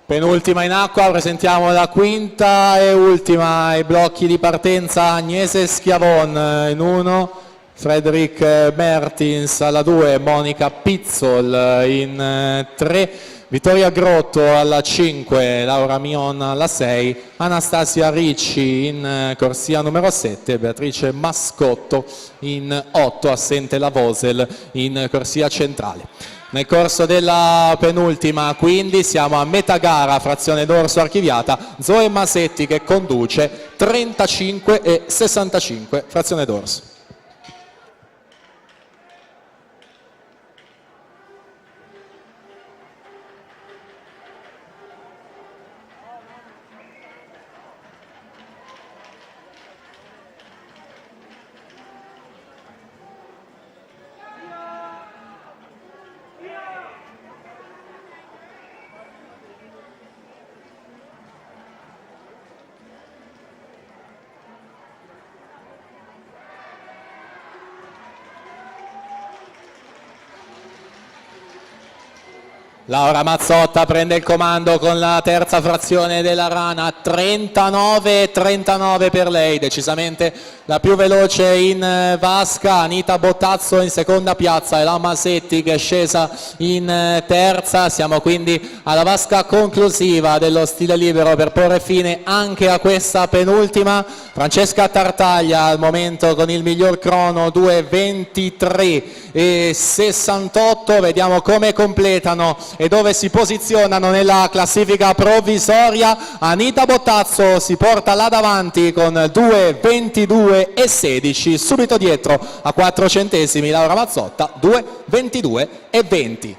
Penultima in acqua, presentiamo la quinta e ultima ai blocchi di partenza. Agnese Schiavon in 1, Frederick Mertins alla 2, Monica Pizzol in 3, Vittoria Grotto alla 5, Laura Mion alla 6, Anastasia Ricci in corsia numero 7, Beatrice Mascotto in 8, assente la Vosel in corsia centrale. Nel corso della penultima quindi siamo a metà gara, frazione dorso archiviata, Zoe Masetti che conduce 35 e 65 frazione dorso. Laura Mazzotta prende il comando con la terza frazione della rana, 39-39 per lei, decisamente la più veloce in vasca. Anita Bottazzo in seconda piazza e la Masetti che è scesa in terza. Siamo quindi alla vasca conclusiva dello stile libero per porre fine anche a questa penultima. Francesca Tartaglia al momento con il miglior crono, 2:23 e 68. Vediamo come completano e dove si posizionano nella classifica provvisoria. Anita Bottazzo si porta là davanti con 2:22 e 16, subito dietro a 4 centesimi Laura Mazzotta 2:22 e 20.